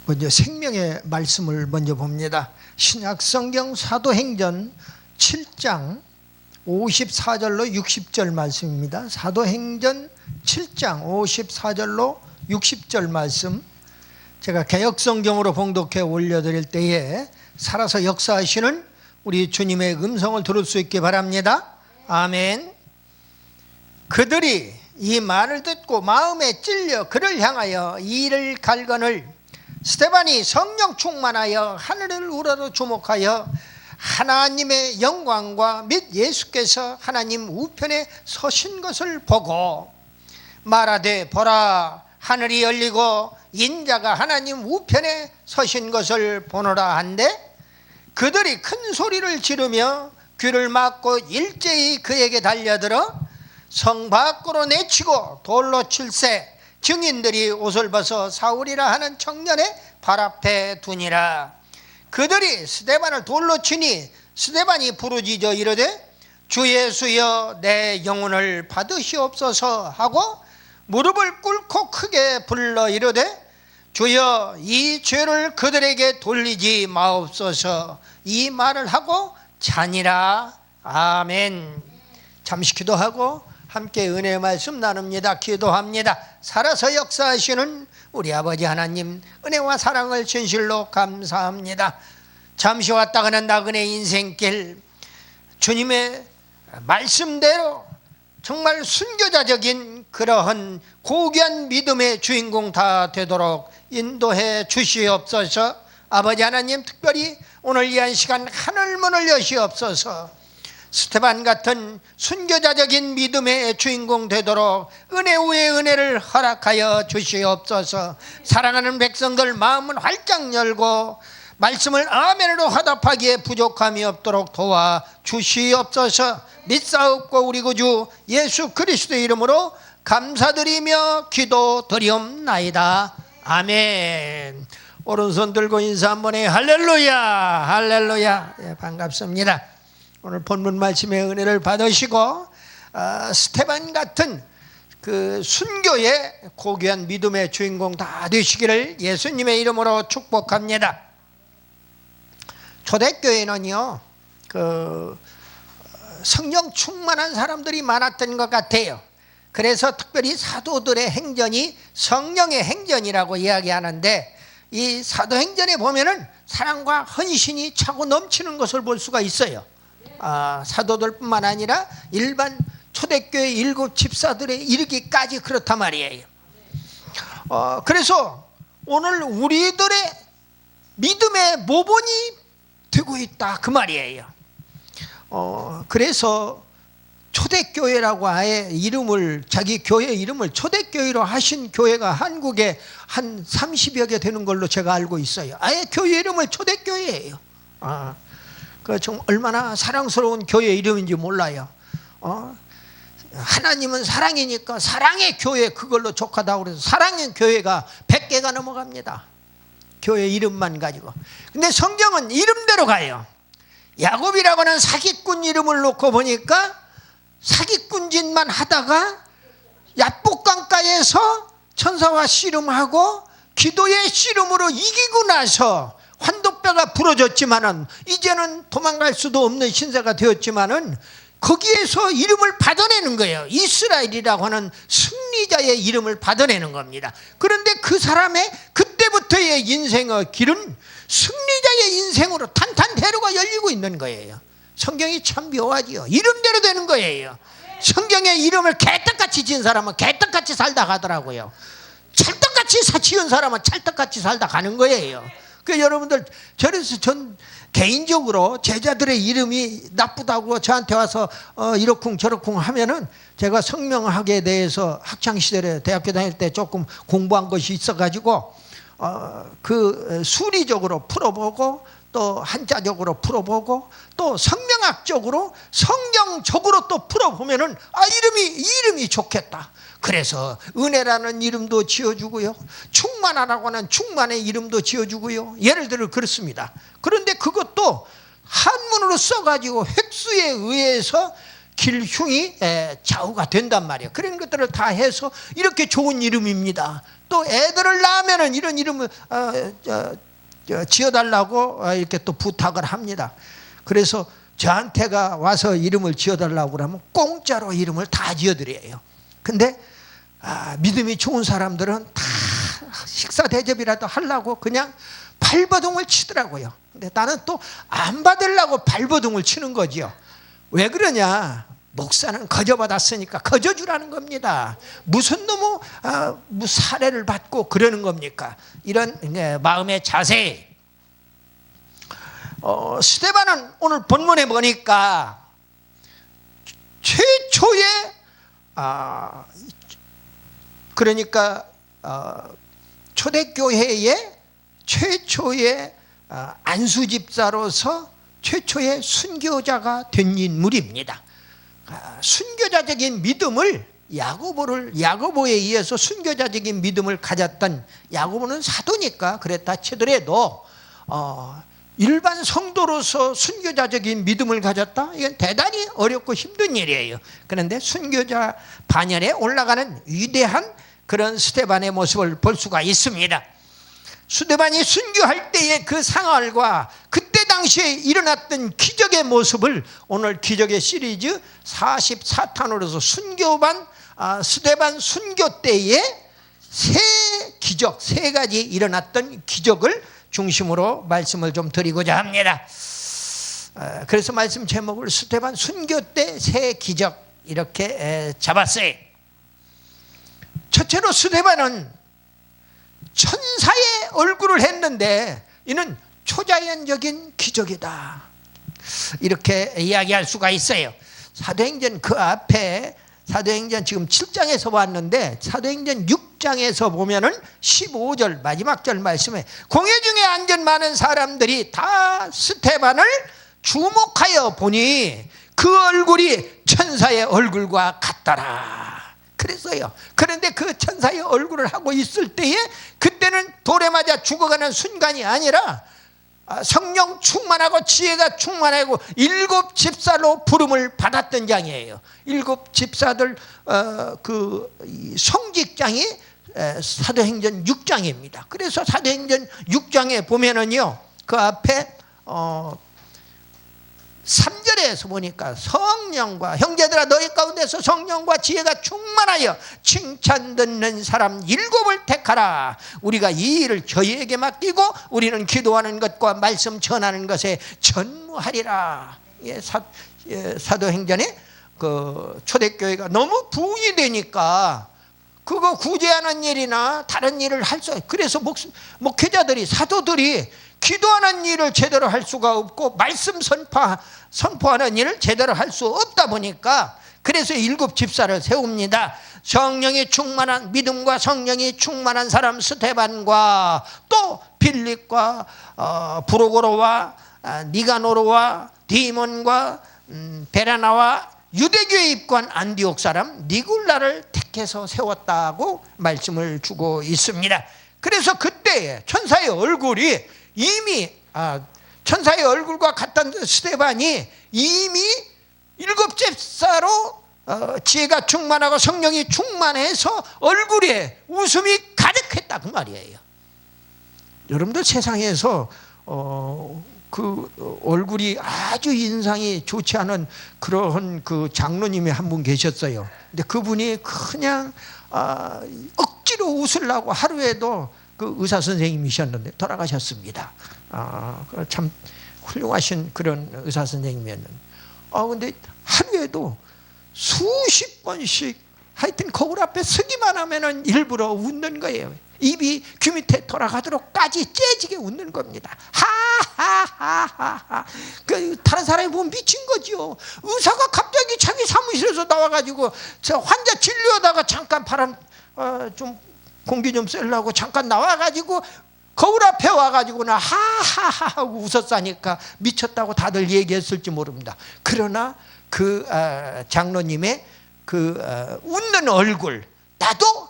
먼저 생명의 말씀을 먼저 봅니다. 신약성경 사도행전 7장 54절로 60절 말씀입니다. 사도행전 7장 54절로 60절 말씀, 제가 개역성경으로 봉독해 올려드릴 때에 살아서 역사하시는 우리 주님의 음성을 들을 수 있게 바랍니다. 아멘. 그들이 이 말을 듣고 마음에 찔려 그를 향하여 이를 갈거늘 스데반이 성령 충만하여 하늘을 우러러 주목하여 하나님의 영광과 및 예수께서 하나님 우편에 서신 것을 보고 말하되, 보라, 하늘이 열리고 인자가 하나님 우편에 서신 것을 보노라 한데, 그들이 큰 소리를 지르며 귀를 막고 일제히 그에게 달려들어 성 밖으로 내치고 돌로 칠세, 증인들이 옷을 벗어 사울이라 하는 청년의 발 앞에 두니라. 그들이 스데반을 돌로 치니 스데반이 부르짖어 이르되, 주 예수여 내 영혼을 받으시옵소서 하고 무릎을 꿇고 크게 불러 이르되, 주여 이 죄를 그들에게 돌리지 마옵소서. 이 말을 하고 자니라. 아멘. 잠시 기도하고 함께 은혜의 말씀 나눕니다. 기도합니다. 살아서 역사하시는 우리 아버지 하나님, 은혜와 사랑을 진실로 감사합니다. 잠시 왔다 가는 나그네 인생길, 주님의 말씀대로 정말 순교자적인 그러한 고귀한 믿음의 주인공 다 되도록 인도해 주시옵소서. 아버지 하나님, 특별히 오늘 이 한 시간 하늘문을 여시옵소서. 스데반 같은 순교자적인 믿음의 주인공 되도록 은혜 위에 은혜를 허락하여 주시옵소서. 사랑하는 백성들 마음은 활짝 열고 말씀을 아멘으로 화답하기에 부족함이 없도록 도와 주시옵소서. 믿사옵고 우리 구주 예수 그리스도의 이름으로 감사드리며 기도드리옵나이다. 아멘. 오른손 들고 인사 한번 해. 할렐루야, 할렐루야. 예, 반갑습니다. 오늘 본문 말씀의 은혜를 받으시고 스데반 같은 그 순교의 고귀한 믿음의 주인공 다 되시기를 예수님의 이름으로 축복합니다. 초대교회는요, 그 성령 충만한 사람들이 많았던 것 같아요. 그래서 특별히 사도들의 행전이 성령의 행전이라고 이야기하는데, 이 사도행전에 보면은 사랑과 헌신이 차고 넘치는 것을 볼 수가 있어요. 사도들뿐만 아니라 일반 초대교회 일곱 집사들에 이르기까지 그렇단 말이에요. 그래서 오늘 우리들의 믿음의 모본이 되고 있다 그 말이에요. 그래서 초대교회라고 아예 이름을, 자기 교회 이름을 초대교회로 하신 교회가 한국에 한 30여 개 되는 걸로 제가 알고 있어요. 아예 교회 이름을 초대교회예요. 그 좀 얼마나 사랑스러운 교회 이름인지 몰라요. 하나님은 사랑이니까 사랑의 교회 그걸로 족하다고 그래서 사랑의 교회가 100개가 넘어갑니다. 교회 이름만 가지고. 근데 성경은 이름대로 가요. 야곱이라고 하는 사기꾼 이름을 놓고 보니까 사기꾼 짓만 하다가 야복강가에서 천사와 씨름하고 기도의 씨름으로 이기고 나서 환도뼈가 부러졌지만은 이제는 도망갈 수도 없는 신세가 되었지만은 거기에서 이름을 받아내는 거예요. 이스라엘이라고 하는 승리자의 이름을 받아내는 겁니다. 그런데 그 사람의 그때부터의 인생의 길은 승리자의 인생으로 탄탄대로가 열리고 있는 거예요. 성경이 참 묘하지요. 이름대로 되는 거예요. 성경의 이름을 개떡같이 지은 사람은 개떡같이 살다 가더라고요. 찰떡같이 지은 사람은 찰떡같이 살다 가는 거예요. 그 여러분들, 저래서 전 개인적으로 제자들의 이름이 나쁘다고 저한테 와서 이러쿵 저러쿵 하면은 제가 성명학에 대해서 학창시절에 대학교 다닐 때 조금 공부한 것이 있어가지고 그 수리적으로 풀어보고 또 한자적으로 풀어보고 또 성명학적으로 성경적으로 또 풀어보면은 이름이 좋겠다. 그래서 은혜라는 이름도 지어주고요, 충만하라고 하는 충만의 이름도 지어주고요. 예를 들어 그렇습니다. 그런데 그것도 한문으로 써가지고 획수에 의해서 길흉이 좌우가 된단 말이에요. 그런 것들을 다 해서 이렇게 좋은 이름입니다. 또 애들을 낳으면은 이런 이름을 지어달라고 이렇게 또 부탁을 합니다. 그래서 저한테가 와서 이름을 지어달라고 그러면 공짜로 이름을 다 지어드려요. 근데 믿음이 좋은 사람들은 다 식사 대접이라도 하려고 그냥 발버둥을 치더라고요. 근데 나는 또 안 받으려고 발버둥을 치는 거지요. 왜 그러냐? 목사는 거저받았으니까 거저주라는 겁니다. 무슨 놈의 사례를 받고 그러는 겁니까? 이런 마음의 자세. 스데반은 오늘 본문에 보니까 최초의 그러니까 초대교회의 최초의 안수집사로서 최초의 순교자가 된 인물입니다. 순교자적인 믿음을 야고보에 의해서 순교자적인 믿음을 가졌던, 야고보는 사도니까 그랬다 치더라도 일반 성도로서 순교자적인 믿음을 가졌다? 이건 대단히 어렵고 힘든 일이에요. 그런데 순교자 반열에 올라가는 위대한 그런 스데반의 모습을 볼 수가 있습니다. 스데반이 순교할 때의 그 상황과 그때 당시에 일어났던 기적의 모습을 오늘 기적의 시리즈 44탄으로서 순교반 스데반 순교 때의 세 기적, 세 가지 일어났던 기적을 중심으로 말씀을 좀 드리고자 합니다. 그래서 말씀 제목을 스데반 순교 때 세 기적 이렇게 잡았어요. 첫째로 스데반은 천사의 얼굴을 했는데 이는 초자연적인 기적이다, 이렇게 이야기할 수가 있어요. 사도행전 그 앞에 사도행전 지금 7장에서 봤는데 사도행전 6장에서 보면은 15절 마지막 절 말씀에 공회 중에 앉은 많은 사람들이 다 스데반을 주목하여 보니 그 얼굴이 천사의 얼굴과 같더라 그랬어요. 그런데 그 천사의 얼굴을 하고 있을 때에 그때는 돌에 맞아 죽어가는 순간이 아니라 성령 충만하고 지혜가 충만하고 7 집사로 부름을 받았던 장이에요. 7 집사들 그 성직장이 사도행전 6장입니다. 그래서 사도행전 6장에 보면은요, 그 앞에 3절에서 보니까 성령과 형제들아 너희 가운데서 성령과 지혜가 충만하여 칭찬 듣는 사람 7을 택하라. 우리가 이 일을 저희에게 맡기고 우리는 기도하는 것과 말씀 전하는 것에 전무하리라. 사도행전에 그 초대교회가 너무 부흥이 되니까 그거 구제하는 일이나 다른 일을 할 수, 그래서 목회자들이 사도들이 기도하는 일을 제대로 할 수가 없고 말씀 선포하는 일을 제대로 할 수 없다 보니까 그래서 7 집사를 세웁니다. 성령이 충만한, 믿음과 성령이 충만한 사람 스데반과 또 빌립과 브로고로와 니가노르와 디몬과 베라나와 유대교에 입고한 안디옥 사람 니굴라를 택해서 세웠다고 말씀을 주고 있습니다. 그래서 그때 천사의 얼굴이 이미 천사의 얼굴과 같던 스데반이 이미 7 집사로 지혜가 충만하고 성령이 충만해서 얼굴에 웃음이 가득했다 그 말이에요. 여러분들 세상에서 그 얼굴이 아주 인상이 좋지 않은 그런 그 장로님이 한 분 계셨어요. 근데 그분이 그냥 억지로 웃으려고 하루에도 그 의사 선생님이셨는데 돌아가셨습니다. 참 훌륭하신 그런 의사 선생님이었는데, 근데 하루에도 수십 번씩 하여튼 거울 앞에 서기만 하면은 일부러 웃는 거예요. 입이 귀 밑에 돌아가도록까지 째지게 웃는 겁니다. 하하하하. 그 다른 사람이 보면 미친 거지요. 의사가 갑자기 자기 사무실에서 나와가지고 저 환자 진료하다가 잠깐 바람 좀 공기 좀 쐬려고 잠깐 나와가지고 거울 앞에 와가지고는 하하하 하고 웃었으니까 미쳤다고 다들 얘기했을지 모릅니다. 그러나 그 장로님의 그 웃는 얼굴, 나도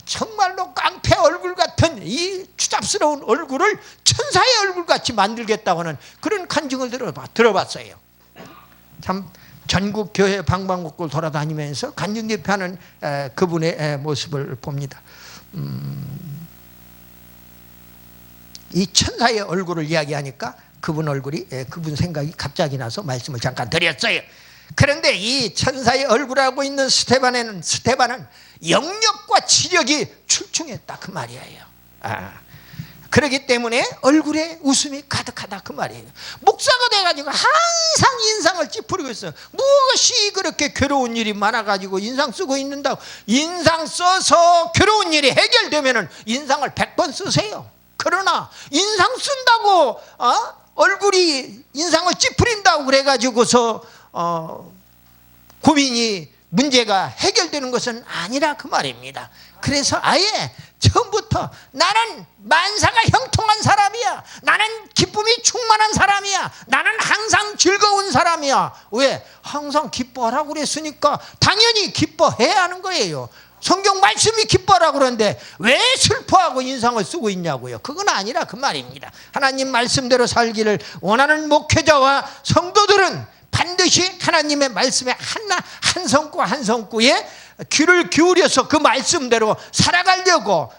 정말로 깡패 얼굴 같은 이 추잡스러운 얼굴을 천사의 얼굴 같이 만들겠다고 하는 그런 간증을 들어봤어요. 참 전국 교회 방방곡곡 돌아다니면서 간증집회하는 그분의 모습을 봅니다. 이 천사의 얼굴을 이야기하니까 그분 얼굴이, 그분 생각이 갑자기 나서 말씀을 잠깐 드렸어요. 그런데 이 천사의 얼굴하고 있는 스데반은 영력과 지력이 출중했다 그 말이에요. 그렇기 때문에 얼굴에 웃음이 가득하다 그 말이에요. 목사가 돼가지고 항상 인상을 찌푸리고 있어요. 무엇이 그렇게 괴로운 일이 많아가지고 인상 쓰고 있는다고. 인상 써서 괴로운 일이 해결되면은 인상을 100번 쓰세요. 그러나 인상 쓴다고 얼굴이 인상을 찌푸린다고 그래가지고서 고민이 문제가 해결되는 것은 아니라 그 말입니다. 그래서 아예 처음부터 나는 만사가 형통한 사람이야, 나는 기쁨이 충만한 사람이야, 나는 항상 즐거운 사람이야. 왜? 항상 기뻐하라고 그랬으니까 당연히 기뻐해야 하는 거예요. 성경 말씀이 기뻐하라고 그러는데 왜 슬퍼하고 인상을 쓰고 있냐고요. 그건 아니라 그 말입니다. 하나님 말씀대로 살기를 원하는 목회자와 성도들은 반드시 하나님의 말씀에 한 성구 한 성구에 귀를 기울여서 그 말씀대로 살아가려고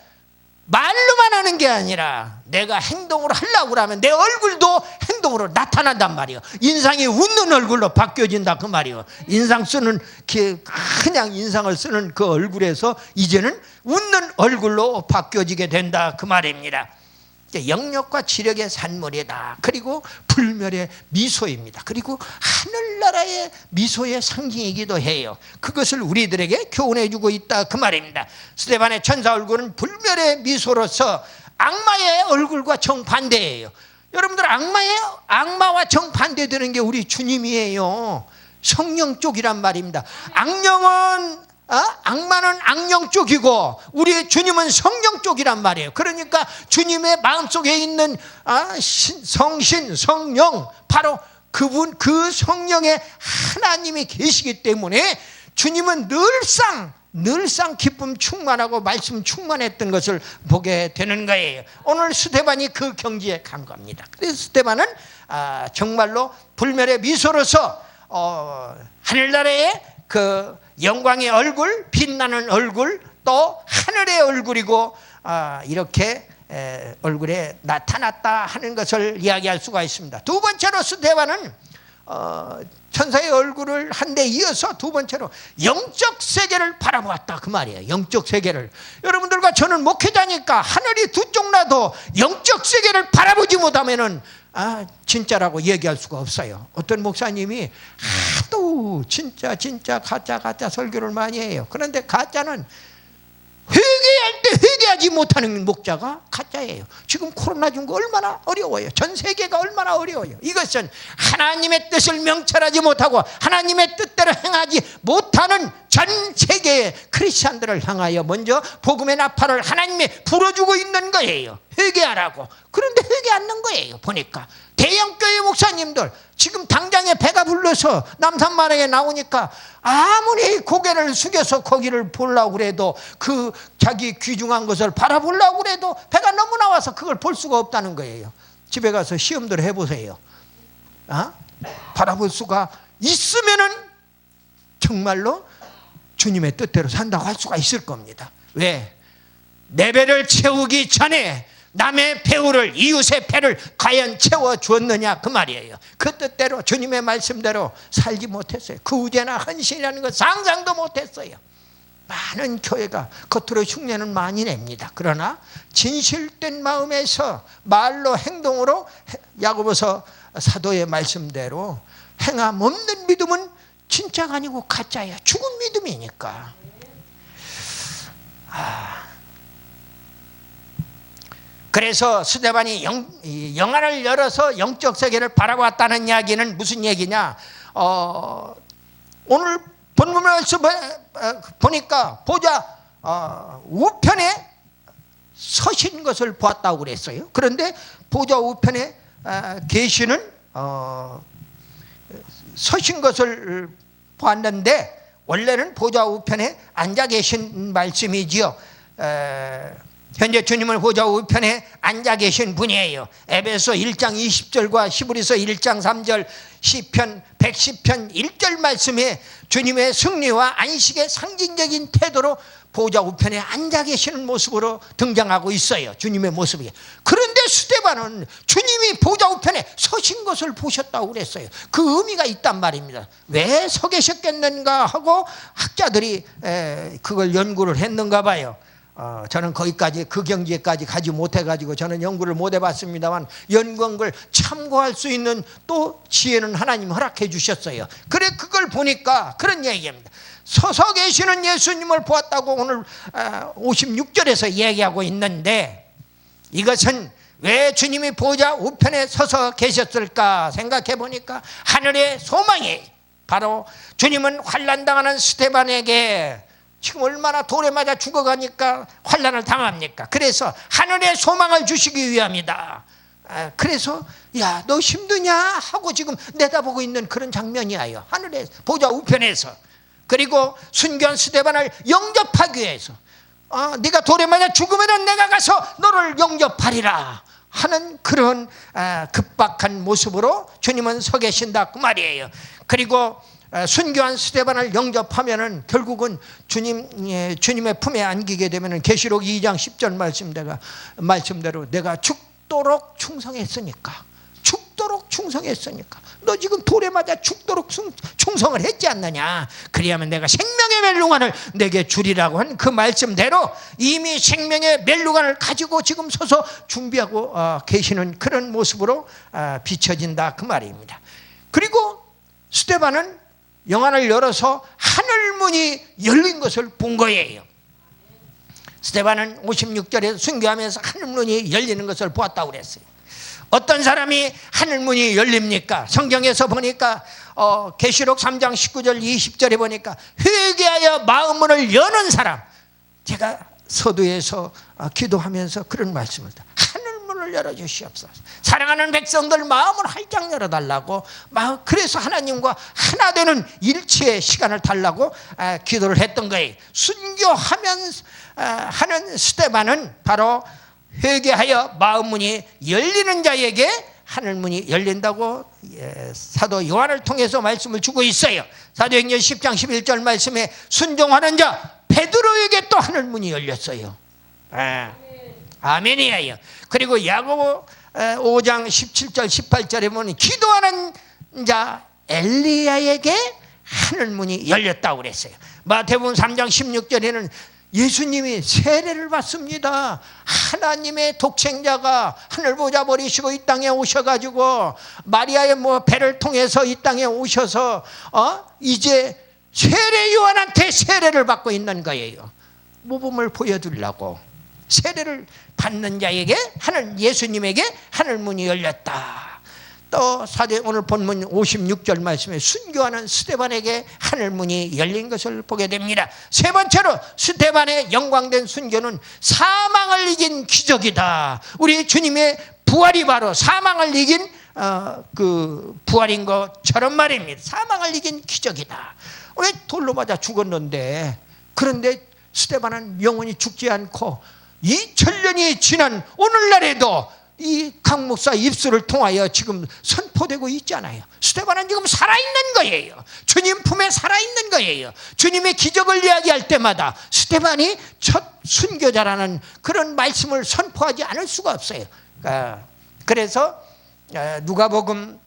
말로만 하는 게 아니라 내가 행동으로 하려고 하면 내 얼굴도 행동으로 나타난단 말이에요. 인상이 웃는 얼굴로 바뀌어진다 그 말이에요. 인상 쓰는 그냥 인상을 쓰는 그 얼굴에서 이제는 웃는 얼굴로 바뀌어지게 된다 그 말입니다. 영력과 지력의 산물이다. 그리고 불멸의 미소입니다. 그리고 하늘나라의 미소의 상징이기도 해요. 그것을 우리들에게 교훈해주고 있다 그 말입니다. 스데반의 천사 얼굴은 불멸의 미소로서 악마의 얼굴과 정반대예요. 여러분들 악마와 정반대되는 게 우리 주님이에요. 성령 쪽이란 말입니다. 악마는 악령 쪽이고 우리 주님은 성령 쪽이란 말이에요. 그러니까 주님의 마음속에 있는 성신, 성령, 바로 그분, 그 성령의 하나님이 계시기 때문에 주님은 늘상 기쁨 충만하고 말씀 충만했던 것을 보게 되는 거예요. 오늘 스데반이 그 경지에 간 겁니다. 그래서 스데반은 정말로 불멸의 미소로서 하늘나라의 그 영광의 얼굴, 빛나는 얼굴, 또 하늘의 얼굴이고 이렇게 얼굴에 나타났다 하는 것을 이야기할 수가 있습니다. 두 번째로 스데반은 천사의 얼굴을 한 데 이어서 두 번째로 영적 세계를 바라보았다 그 말이에요. 영적 세계를. 여러분들과 저는 목회자니까 하늘이 두 쪽 나도 영적 세계를 바라보지 못하면은 진짜라고 얘기할 수가 없어요. 어떤 목사님이 하도 진짜 가짜 설교를 많이 해요. 그런데 가짜는 회개할 때 회개하지 못하는 목자가 가짜예요. 지금 코로나 준 거 얼마나 어려워요. 전 세계가 얼마나 어려워요. 이것은 하나님의 뜻을 명철하지 못하고 하나님의 뜻대로 행하지 못하는 전 세계의 크리스찬들을 향하여 먼저 복음의 나팔을 하나님이 불어주고 있는 거예요. 회개하라고. 그런데 회개 않는 거예요. 보니까 대형교회 목사님들 지금 당장에 배가 불러서 남산마당에 나오니까 아무리 고개를 숙여서 거기를 보려고 그래도 그 자기 귀중한 것을 바라보려고 그래도 배가 너무 나와서 그걸 볼 수가 없다는 거예요. 집에 가서 시험들 해보세요. 바라볼 수가 있으면은 정말로 주님의 뜻대로 산다고 할 수가 있을 겁니다. 왜? 내 배를 채우기 전에 남의 배우를, 이웃의 배를 과연 채워주었느냐 그 말이에요. 그 뜻대로 주님의 말씀대로 살지 못했어요. 구제나 헌신이라는 것 상상도 못했어요. 많은 교회가 겉으로 흉내는 많이 냅니다. 그러나 진실된 마음에서 말로 행동으로 야고보서 사도의 말씀대로 행함 없는 믿음은 진짜가 아니고 가짜야. 죽은 믿음이니까. 그래서 스데반이 영안을 열어서 영적 세계를 바라보았다는 이야기는 무슨 얘기냐? 오늘 본문에서 보니까 보자 우편에 서신 것을 보았다고 그랬어요. 그런데 보자 우편에 계시는 서신 것을 보았는데 원래는 보좌 우편에 앉아 계신 말씀이지요. 현재 주님을 보좌 우편에 앉아 계신 분이에요. 에베소 1장 20절과 히브리서 1장 3절, 시편 110편 1절 말씀에 주님의 승리와 안식의 상징적인 태도로 보좌 우편에 앉아 계시는 모습으로 등장하고 있어요. 주님의 모습이. 그런데 스데반은 주님이 보좌 우편에 서신 것을 보셨다고 그랬어요. 그 의미가 있단 말입니다. 왜 서 계셨겠는가 하고 학자들이 그걸 연구를 했는가 봐요. 저는 거기까지 그 경지에까지 가지 못해가지고 저는 연구를 못 해봤습니다만 연구한 걸 참고할 수 있는 또 지혜는 하나님 허락해 주셨어요. 그래 그걸 보니까 그런 얘기입니다. 서서 계시는 예수님을 보았다고 오늘 56절에서 얘기하고 있는데, 이것은 왜 주님이 보좌 우편에 서서 계셨을까 생각해 보니까 하늘의 소망이, 바로 주님은 환난당하는 스데반에게 지금 얼마나 돌에 맞아 죽어가니까 환난을 당합니까? 그래서 하늘의 소망을 주시기 위함이다. 그래서 야, 너 힘드냐 하고 지금 내다보고 있는 그런 장면이에요. 하늘의 보좌 우편에서. 그리고 순교한 스데반을 영접하기 위해서 네가 돌에 맞아 죽으면 내가 가서 너를 영접하리라 하는 그런 급박한 모습으로 주님은 서 계신다 그 말이에요. 그리고 순교한 스데반을 영접하면은 결국은 주님의 품에 안기게 되면은 계시록 2장 10절 말씀대로 내가 죽도록 충성했으니까 너 지금 돌에 맞아 죽도록 충성을 했지 않느냐, 그리하면 내가 생명의 멜루간을 내게 주리라고 한 그 말씀대로 이미 생명의 멜루간을 가지고 지금 서서 준비하고 계시는 그런 모습으로 비춰진다 그 말입니다. 그리고 스데반은 영안을 열어서 하늘문이 열린 것을 본 거예요. 스데반은 56절에서 순교하면서 하늘문이 열리는 것을 보았다고 그랬어요. 어떤 사람이 하늘문이 열립니까? 성경에서 보니까 계시록 3장 19절 20절에 보니까 회개하여 마음문을 여는 사람, 제가 서두에서 기도하면서 그런 말씀을 하늘문을 열어주시옵소서. 사랑하는 백성들 마음을 활짝 열어달라고, 그래서 하나님과 하나 되는 일치의 시간을 달라고 기도를 했던 거예요. 순교하면 하는 스데반은 바로 회개하여 마음문이 열리는 자에게 하늘문이 열린다고 사도 요한을 통해서 말씀을 주고 있어요. 사도행전 10장 11절 말씀에 순종하는 자 베드로에게 또 하늘문이 열렸어요. 아멘이에요. 그리고 야고보 5장 17절 18절에 보면 기도하는 자 엘리야에게 하늘문이 열렸다고 그랬어요. 마태복음 3장 16절에는 예수님이 세례를 받습니다. 하나님의 독생자가 하늘 보좌 버리시고 이 땅에 오셔가지고 마리아의 배를 통해서 이 땅에 오셔서 이제 세례 요한한테 세례를 받고 있는 거예요. 모범을 보여주려고 세례를 받는 자에게 예수님에게 하늘문이 열렸다. 또 오늘 본문 56절 말씀에 순교하는 스데반에게 하늘문이 열린 것을 보게 됩니다. 세 번째로 스데반의 영광된 순교는 사망을 이긴 기적이다. 우리 주님의 부활이 바로 사망을 이긴 그 부활인 것처럼 말입니다. 사망을 이긴 기적이다. 왜 돌로 맞아 죽었는데, 그런데 스데반은 영원히 죽지 않고 2000년이 지난 오늘날에도 이 강 목사 입술을 통하여 지금 선포되고 있잖아요. 스데반은 지금 살아있는 거예요. 주님 품에 살아있는 거예요. 주님의 기적을 이야기할 때마다 스데반이 첫 순교자라는 그런 말씀을 선포하지 않을 수가 없어요. 그래서 누가복음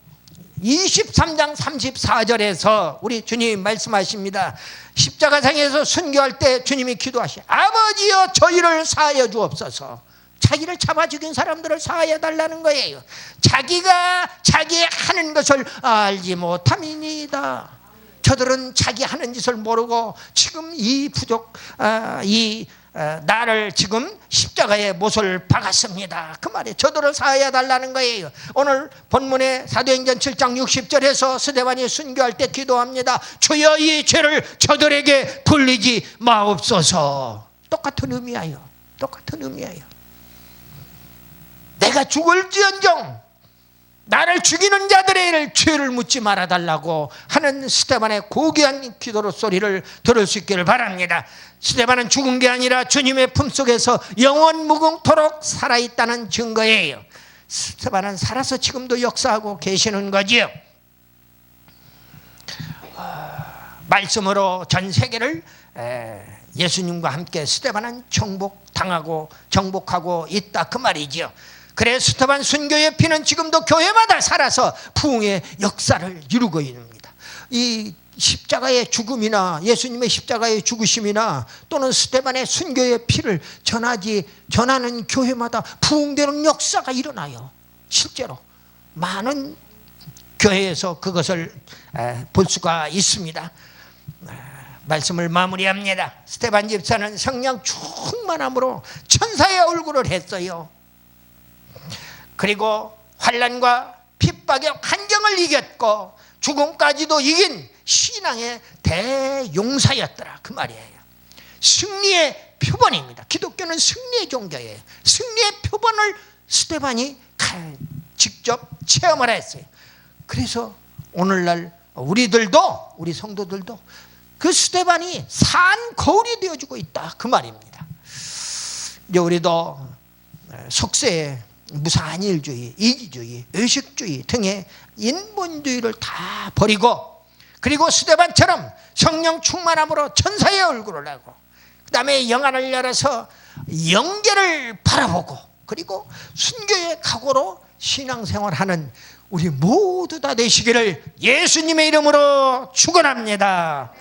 23장 34절에서 우리 주님 말씀하십니다. 십자가상에서 순교할 때 주님이 기도하시오. 아버지여 저희를 사하여 주옵소서. 자기를 잡아 죽인 사람들을 사하여 달라는 거예요. 자기가 자기 하는 것을 알지 못함이니이다. 저들은 자기 하는 짓을 모르고 지금 이 나를 지금 십자가에 못을 박았습니다. 그 말에 저들을 사하여 달라는 거예요. 오늘 본문의 사도행전 7장 60절에서 스데반이 순교할 때 기도합니다. 주여 이 죄를 저들에게 돌리지 마옵소서. 똑같은 의미예요. 똑같은 의미예요. 내가 죽을지언정 나를 죽이는 자들의 죄를 묻지 말아달라고 하는 스데반의 고귀한 기도로 소리를 들을 수 있기를 바랍니다. 스데반은 죽은 게 아니라 주님의 품속에서 영원 무궁토록 살아있다는 증거예요. 스데반은 살아서 지금도 역사하고 계시는 거지요. 말씀으로 전 세계를 예수님과 함께 스데반은 정복하고 있다 그 말이지요. 그래 스데반 순교의 피는 지금도 교회마다 살아서 부흥의 역사를 이루고 있습니다. 이 십자가의 죽음이나 예수님의 십자가의 죽으심이나 또는 스데반의 순교의 피를 전하는 교회마다 부흥되는 역사가 일어나요. 실제로 많은 교회에서 그것을 볼 수가 있습니다. 말씀을 마무리합니다. 스데반 집사는 성령 충만함으로 천사의 얼굴을 했어요. 그리고 환난과 핍박의 환경을 이겼고 죽음까지도 이긴 신앙의 대용사였더라 그 말이에요. 승리의 표본입니다. 기독교는 승리의 종교예요. 승리의 표본을 스데반이 직접 체험을 했어요. 그래서 오늘날 우리 성도들도 그 스데반이 산 거울이 되어주고 있다 그 말입니다. 이제 우리도 속세에 무산일주의, 이기주의, 의식주의 등의 인본주의를 다 버리고 그리고 스데반처럼 성령 충만함으로 천사의 얼굴을 하고 그 다음에 영안을 열어서 영계를 바라보고 그리고 순교의 각오로 신앙생활하는 우리 모두 다 되시기를 예수님의 이름으로 축원합니다.